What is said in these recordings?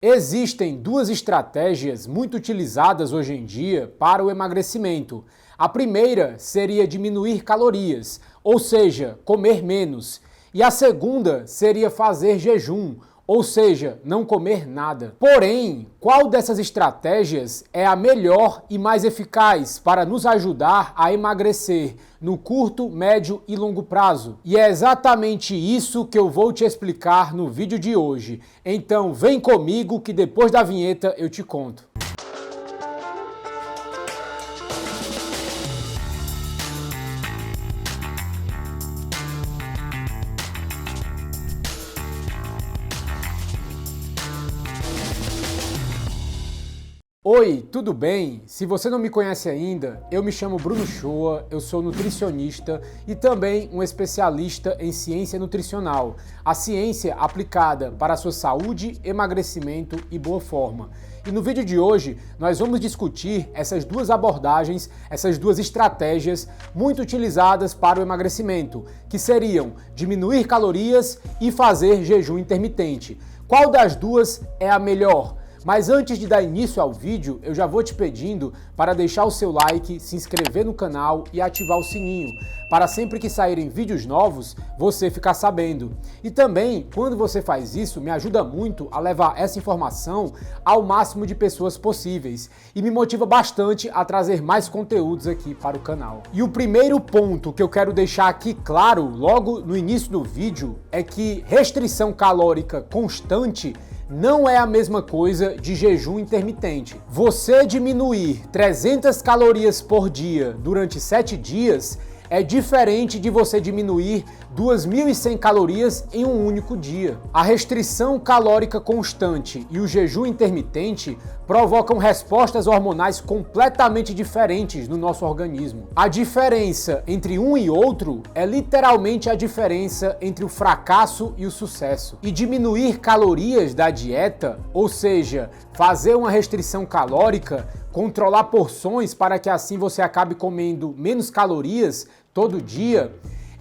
Existem duas estratégias muito utilizadas hoje em dia para o emagrecimento. A primeira seria diminuir calorias, ou seja, comer menos. E a segunda seria fazer jejum, ou seja, não comer nada. Porém, qual dessas estratégias é a melhor e mais eficaz para nos ajudar a emagrecer no curto, médio e longo prazo? E é exatamente isso que eu vou te explicar no vídeo de hoje. Então vem comigo que depois da vinheta eu te conto. Oi, tudo bem? Se você não me conhece ainda, eu me chamo Bruno Shoa, eu sou nutricionista e também um especialista em ciência nutricional, a ciência aplicada para a sua saúde, emagrecimento e boa forma. E no vídeo de hoje nós vamos discutir essas duas abordagens, essas duas estratégias muito utilizadas para o emagrecimento, que seriam diminuir calorias e fazer jejum intermitente. Qual das duas é a melhor? Mas antes de dar início ao vídeo, eu já vou te pedindo para deixar o seu like, se inscrever no canal e ativar o sininho, para sempre que saírem vídeos novos, você ficar sabendo. E também, quando você faz isso, me ajuda muito a levar essa informação ao máximo de pessoas possíveis e me motiva bastante a trazer mais conteúdos aqui para o canal. E o primeiro ponto que eu quero deixar aqui claro, logo no início do vídeo, é que restrição calórica constante não é a mesma coisa de jejum intermitente. Você diminuir 300 calorias por dia durante 7 dias é diferente de você diminuir 2.100 calorias em um único dia. A restrição calórica constante e o jejum intermitente provocam respostas hormonais completamente diferentes no nosso organismo. A diferença entre um e outro é literalmente a diferença entre o fracasso e o sucesso. E diminuir calorias da dieta, ou seja, fazer uma restrição calórica, controlar porções para que assim você acabe comendo menos calorias todo dia,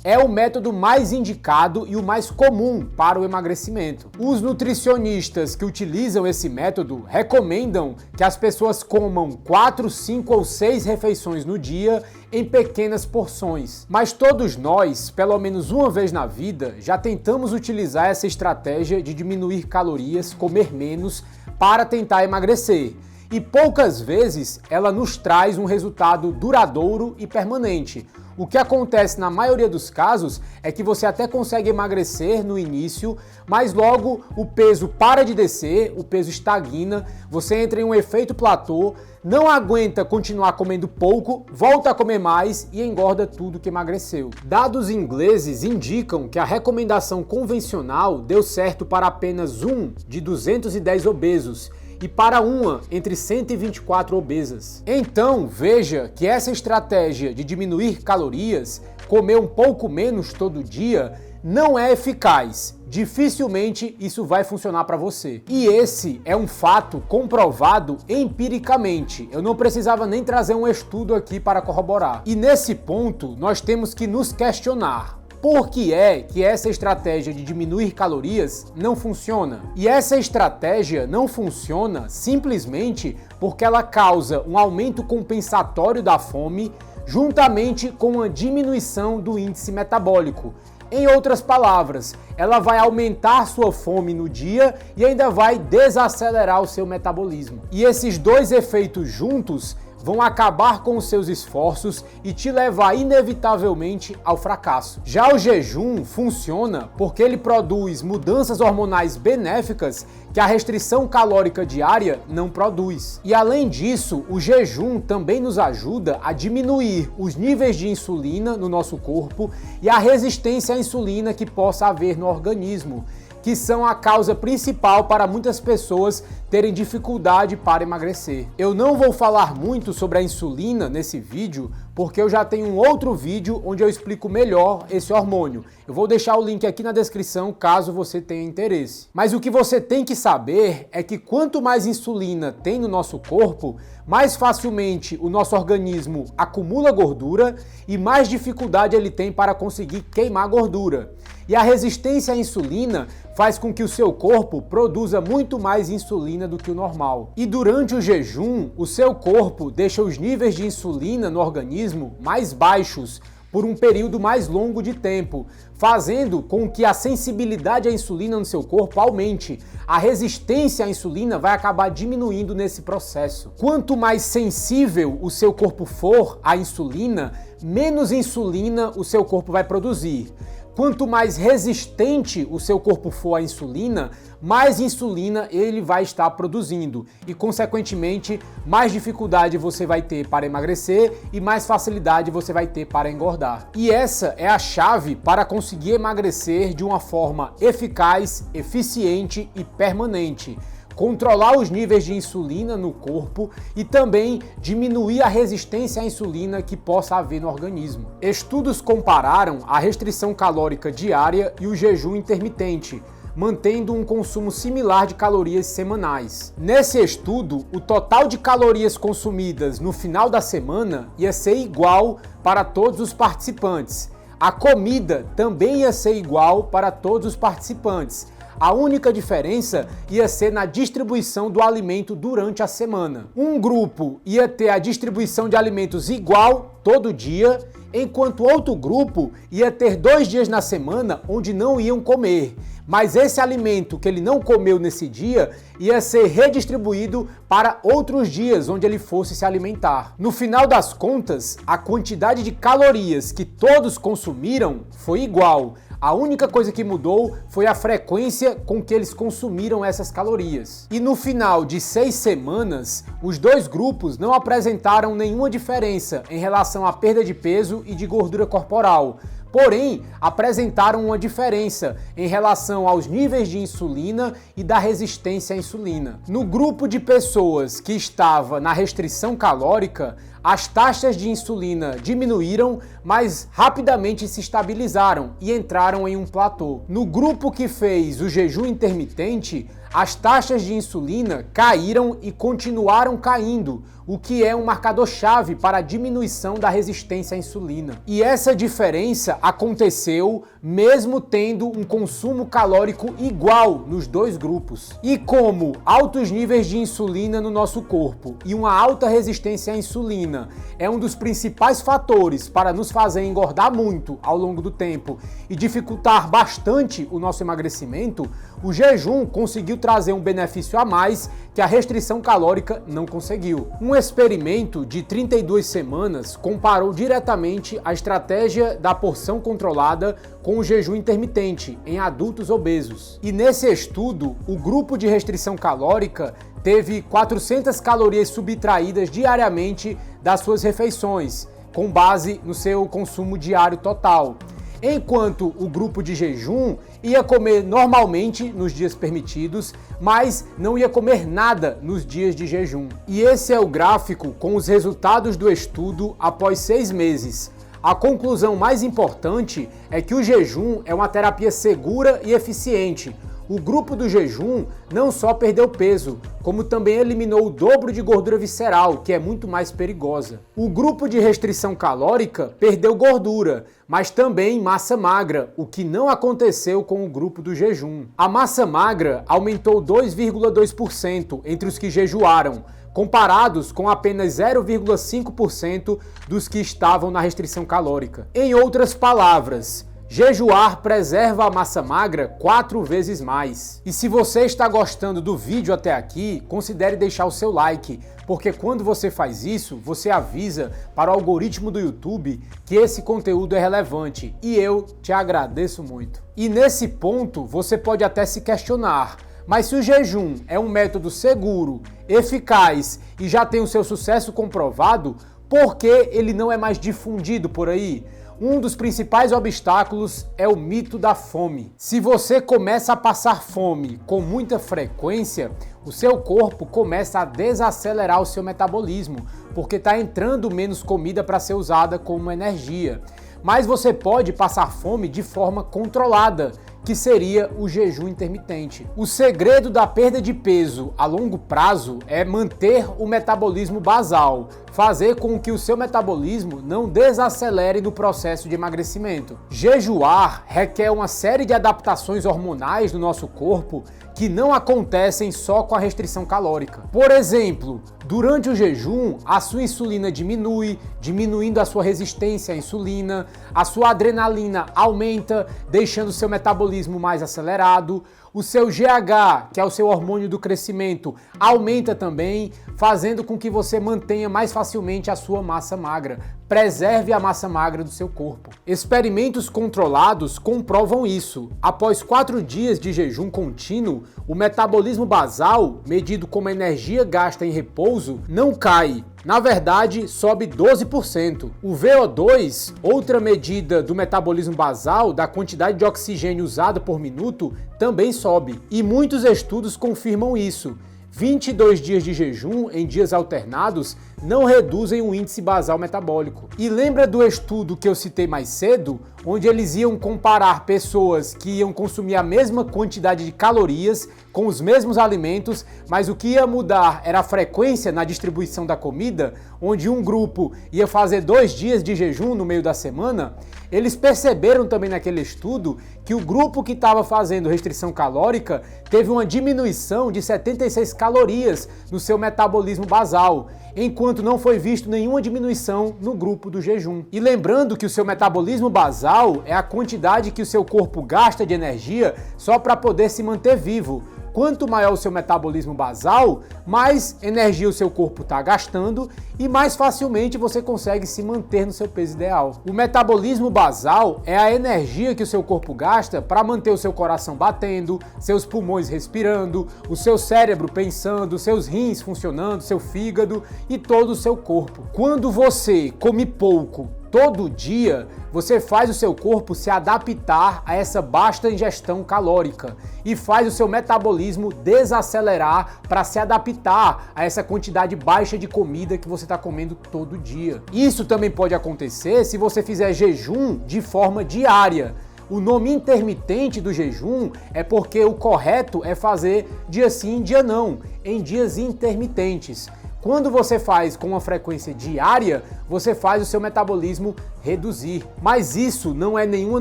é o método mais indicado e o mais comum para o emagrecimento. Os nutricionistas que utilizam esse método recomendam que as pessoas comam 4, 5 ou 6 refeições no dia em pequenas porções. Mas todos nós, pelo menos uma vez na vida, já tentamos utilizar essa estratégia de diminuir calorias, comer menos, para tentar emagrecer. E poucas vezes ela nos traz um resultado duradouro e permanente. O que acontece na maioria dos casos é que você até consegue emagrecer no início, mas logo o peso para de descer, o peso estagna, você entra em um efeito platô, não aguenta continuar comendo pouco, volta a comer mais e engorda tudo que emagreceu. Dados ingleses indicam que a recomendação convencional deu certo para apenas um de 210 obesos, e para uma entre 124 obesas. Então, veja que essa estratégia de diminuir calorias, comer um pouco menos todo dia, não é eficaz. Dificilmente isso vai funcionar para você. E esse é um fato comprovado empiricamente. Eu não precisava nem trazer um estudo aqui para corroborar. E nesse ponto, nós temos que nos questionar. Por que é que essa estratégia de diminuir calorias não funciona? E essa estratégia não funciona simplesmente porque ela causa um aumento compensatório da fome juntamente com uma diminuição do índice metabólico. Em outras palavras, ela vai aumentar sua fome no dia e ainda vai desacelerar o seu metabolismo. E esses dois efeitos juntos vão acabar com os seus esforços e te levar inevitavelmente ao fracasso. Já o jejum funciona porque ele produz mudanças hormonais benéficas que a restrição calórica diária não produz. E além disso, o jejum também nos ajuda a diminuir os níveis de insulina no nosso corpo e a resistência à insulina que possa haver no organismo, que são a causa principal para muitas pessoas terem dificuldade para emagrecer. Eu não vou falar muito sobre a insulina nesse vídeo, porque eu já tenho um outro vídeo onde eu explico melhor esse hormônio. Eu vou deixar o link aqui na descrição caso você tenha interesse. Mas o que você tem que saber é que quanto mais insulina tem no nosso corpo, mais facilmente o nosso organismo acumula gordura e mais dificuldade ele tem para conseguir queimar gordura. E a resistência à insulina faz com que o seu corpo produza muito mais insulina do que o normal. E durante o jejum, o seu corpo deixa os níveis de insulina no organismo mais baixos por um período mais longo de tempo, fazendo com que a sensibilidade à insulina no seu corpo aumente. A resistência à insulina vai acabar diminuindo nesse processo. Quanto mais sensível o seu corpo for à insulina, menos insulina o seu corpo vai produzir. Quanto mais resistente o seu corpo for à insulina, mais insulina ele vai estar produzindo e, consequentemente, mais dificuldade você vai ter para emagrecer e mais facilidade você vai ter para engordar. E essa é a chave para conseguir emagrecer de uma forma eficaz, eficiente e permanente. Controlar os níveis de insulina no corpo e também diminuir a resistência à insulina que possa haver no organismo. Estudos compararam a restrição calórica diária e o jejum intermitente, mantendo um consumo similar de calorias semanais. Nesse estudo, o total de calorias consumidas no final da semana ia ser igual para todos os participantes. A comida também ia ser igual para todos os participantes. A única diferença ia ser na distribuição do alimento durante a semana. Um grupo ia ter a distribuição de alimentos igual todo dia, enquanto outro grupo ia ter 2 dias na semana onde não iam comer. Mas esse alimento que ele não comeu nesse dia ia ser redistribuído para outros dias onde ele fosse se alimentar. No final das contas, a quantidade de calorias que todos consumiram foi igual. A única coisa que mudou foi a frequência com que eles consumiram essas calorias. E no final de 6 semanas, os 2 grupos não apresentaram nenhuma diferença em relação à perda de peso e de gordura corporal. Porém, apresentaram uma diferença em relação aos níveis de insulina e da resistência à insulina. No grupo de pessoas que estava na restrição calórica, as taxas de insulina diminuíram, mas rapidamente se estabilizaram e entraram em um platô. No grupo que fez o jejum intermitente, as taxas de insulina caíram e continuaram caindo, o que é um marcador-chave para a diminuição da resistência à insulina. E essa diferença aconteceu mesmo tendo um consumo calórico igual nos 2 grupos. E como altos níveis de insulina no nosso corpo e uma alta resistência à insulina é um dos principais fatores para nos fazer engordar muito ao longo do tempo e dificultar bastante o nosso emagrecimento, o jejum conseguiu trazer um benefício a mais que a restrição calórica não conseguiu. Um experimento de 32 semanas comparou diretamente a estratégia da porção controlada com o jejum intermitente em adultos obesos. E nesse estudo, o grupo de restrição calórica teve 400 calorias subtraídas diariamente das suas refeições, com base no seu consumo diário total. Enquanto o grupo de jejum ia comer normalmente nos dias permitidos, mas não ia comer nada nos dias de jejum. E esse é o gráfico com os resultados do estudo após 6 meses. A conclusão mais importante é que o jejum é uma terapia segura e eficiente. O grupo do jejum não só perdeu peso, como também eliminou o dobro de gordura visceral, que é muito mais perigosa. O grupo de restrição calórica perdeu gordura, mas também massa magra, o que não aconteceu com o grupo do jejum. A massa magra aumentou 2,2% entre os que jejuaram, comparados com apenas 0,5% dos que estavam na restrição calórica. Em outras palavras, jejuar preserva a massa magra 4 vezes mais. E se você está gostando do vídeo até aqui, considere deixar o seu like, porque quando você faz isso, você avisa para o algoritmo do YouTube que esse conteúdo é relevante e eu te agradeço muito. E nesse ponto, você pode até se questionar, mas se o jejum é um método seguro, eficaz e já tem o seu sucesso comprovado, por que ele não é mais difundido por aí? Um dos principais obstáculos é o mito da fome. Se você começa a passar fome com muita frequência, o seu corpo começa a desacelerar o seu metabolismo, porque está entrando menos comida para ser usada como energia. mas você pode passar fome de forma controlada, que seria o jejum intermitente. O segredo da perda de peso a longo prazo é manter o metabolismo basal, fazer com que o seu metabolismo não desacelere no processo de emagrecimento. Jejuar requer uma série de adaptações hormonais no nosso corpo que não acontecem só com a restrição calórica. Por exemplo, durante o jejum, a sua insulina diminui, diminuindo a sua resistência à insulina, a sua adrenalina aumenta, deixando o seu metabolismo mais acelerado, o seu GH, que é o seu hormônio do crescimento, aumenta também, fazendo com que você mantenha mais facilmente a sua massa magra. Preserve a massa magra do seu corpo. Experimentos controlados comprovam isso. Após 4 dias de jejum contínuo, o metabolismo basal, medido como energia gasta em repouso, não cai. Na verdade, sobe 12%. O VO2, outra medida do metabolismo basal, da quantidade de oxigênio usado por minuto, também sobe. E muitos estudos confirmam isso. 22 dias de jejum em dias alternados não reduzem o índice basal metabólico. E lembra do estudo que eu citei mais cedo, onde eles iam comparar pessoas que iam consumir a mesma quantidade de calorias com os mesmos alimentos, mas o que ia mudar era a frequência na distribuição da comida, onde um grupo ia fazer 2 dias de jejum no meio da semana? Eles perceberam também naquele estudo que o grupo que estava fazendo restrição calórica teve uma diminuição de 76 calorias no seu metabolismo basal, enquanto não foi visto nenhuma diminuição no grupo do jejum. E lembrando que o seu metabolismo basal é a quantidade que o seu corpo gasta de energia só para poder se manter vivo. Quanto maior o seu metabolismo basal, mais energia o seu corpo está gastando e mais facilmente você consegue se manter no seu peso ideal. O metabolismo basal é a energia que o seu corpo gasta para manter o seu coração batendo, seus pulmões respirando, o seu cérebro pensando, seus rins funcionando, seu fígado e todo o seu corpo. Quando você come pouco todo dia, você faz o seu corpo se adaptar a essa baixa ingestão calórica e faz o seu metabolismo desacelerar para se adaptar a essa quantidade baixa de comida que você está comendo todo dia. Isso também pode acontecer se você fizer jejum de forma diária. O nome intermitente do jejum é porque o correto é fazer dia sim, dia não, em dias intermitentes. Quando você faz com uma frequência diária, você faz o seu metabolismo reduzir. Mas isso não é nenhuma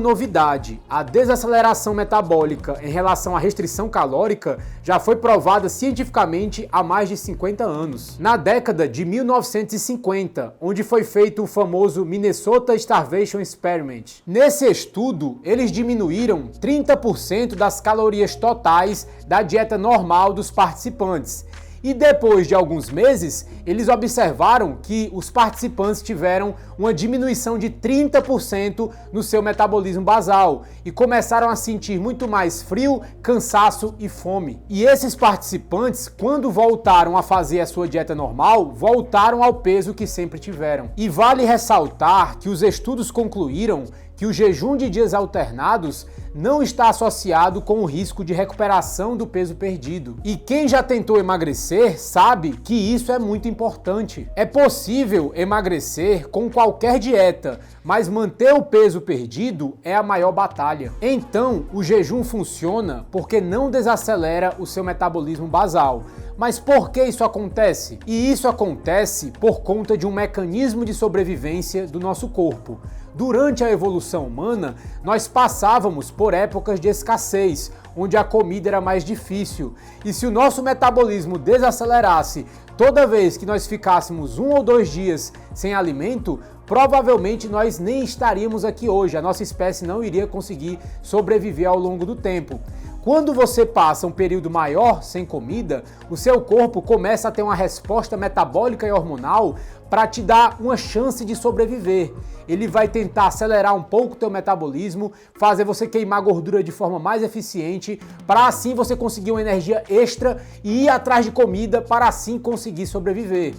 novidade. A desaceleração metabólica em relação à restrição calórica já foi provada cientificamente há mais de 50 anos. Na década de 1950, onde foi feito o famoso Minnesota Starvation Experiment. Nesse estudo, eles diminuíram 30% das calorias totais da dieta normal dos participantes. E depois de alguns meses, eles observaram que os participantes tiveram uma diminuição de 30% no seu metabolismo basal e começaram a sentir muito mais frio, cansaço e fome. E esses participantes, quando voltaram a fazer a sua dieta normal, voltaram ao peso que sempre tiveram. E vale ressaltar que os estudos concluíram que o jejum de dias alternados não está associado com o risco de recuperação do peso perdido. E quem já tentou emagrecer sabe que isso é muito importante. É possível emagrecer com qualquer dieta, mas manter o peso perdido é a maior batalha. Então, o jejum funciona porque não desacelera o seu metabolismo basal. Mas por que isso acontece? E isso acontece por conta de um mecanismo de sobrevivência do nosso corpo. Durante a evolução humana, nós passávamos por épocas de escassez, onde a comida era mais difícil. E se o nosso metabolismo desacelerasse toda vez que nós ficássemos 1 ou 2 dias sem alimento, provavelmente nós nem estaríamos aqui hoje. A nossa espécie não iria conseguir sobreviver ao longo do tempo. Quando você passa um período maior sem comida, o seu corpo começa a ter uma resposta metabólica e hormonal para te dar uma chance de sobreviver. Ele vai tentar acelerar um pouco o teu metabolismo, fazer você queimar gordura de forma mais eficiente, para assim você conseguir uma energia extra e ir atrás de comida para assim conseguir sobreviver.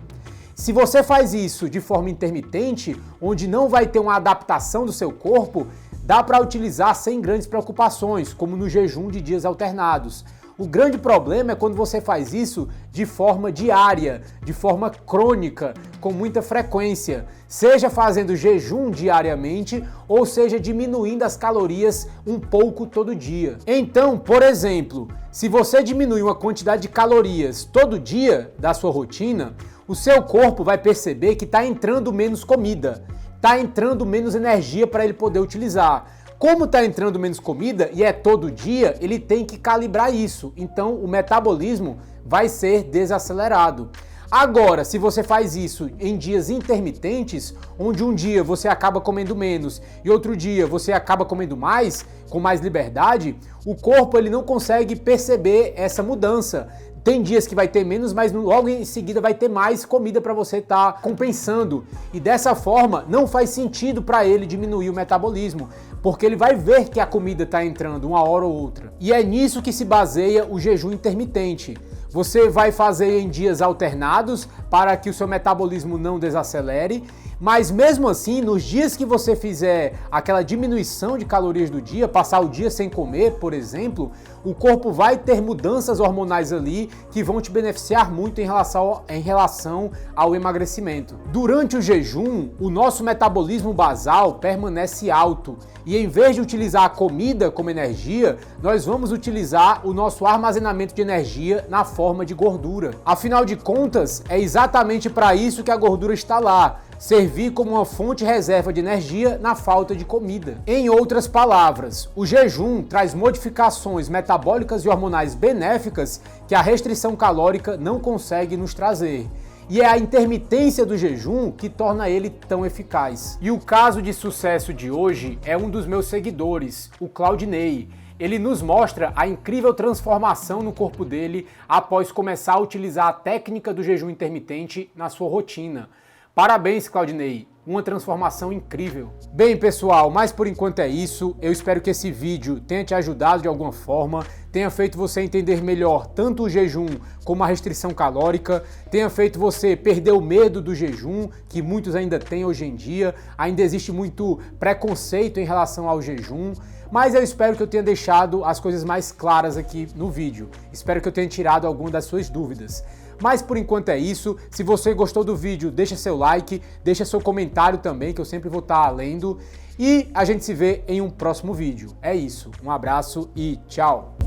Se você faz isso de forma intermitente, onde não vai ter uma adaptação do seu corpo, dá para utilizar sem grandes preocupações, como no jejum de dias alternados. O grande problema é quando você faz isso de forma diária, de forma crônica, com muita frequência, seja fazendo jejum diariamente ou seja diminuindo as calorias um pouco todo dia. Então, por exemplo, se você diminui uma quantidade de calorias todo dia da sua rotina, o seu corpo vai perceber que está entrando menos comida, está entrando menos energia para ele poder utilizar. Como está entrando menos comida e é todo dia, ele tem que calibrar isso. Então o metabolismo vai ser desacelerado. Agora, se você faz isso em dias intermitentes, onde um dia você acaba comendo menos e outro dia você acaba comendo mais, com mais liberdade, o corpo ele não consegue perceber essa mudança. Tem dias que vai ter menos, mas logo em seguida vai ter mais comida para você estar compensando. E dessa forma não faz sentido para ele diminuir o metabolismo, porque ele vai ver que a comida está entrando uma hora ou outra. E é nisso que se baseia o jejum intermitente. Você vai fazer em dias alternados para que o seu metabolismo não desacelere, mas mesmo assim, nos dias que você fizer aquela diminuição de calorias do dia, passar o dia sem comer, por exemplo, o corpo vai ter mudanças hormonais ali que vão te beneficiar muito em relação ao emagrecimento. Durante o jejum, o nosso metabolismo basal permanece alto e em vez de utilizar a comida como energia, nós vamos utilizar o nosso armazenamento de energia na forma de gordura. Afinal de contas, é exatamente para isso que a gordura está lá, servir como uma fonte reserva de energia na falta de comida. Em outras palavras, o jejum traz modificações metabólicas e hormonais benéficas que a restrição calórica não consegue nos trazer. E é a intermitência do jejum que torna ele tão eficaz. E o caso de sucesso de hoje é um dos meus seguidores, o Claudinei. Ele nos mostra a incrível transformação no corpo dele após começar a utilizar a técnica do jejum intermitente na sua rotina. Parabéns, Claudinei, uma transformação incrível. Bem, pessoal, mas por enquanto é isso. Eu espero que esse vídeo tenha te ajudado de alguma forma, tenha feito você entender melhor tanto o jejum como a restrição calórica, tenha feito você perder o medo do jejum, que muitos ainda têm hoje em dia. Ainda existe muito preconceito em relação ao jejum, mas eu espero que eu tenha deixado as coisas mais claras aqui no vídeo. Espero que eu tenha tirado alguma das suas dúvidas. Mas por enquanto é isso. Se você gostou do vídeo, deixa seu like, deixa seu comentário também, que eu sempre vou estar lendo. E a gente se vê em um próximo vídeo. É isso. Um abraço e tchau!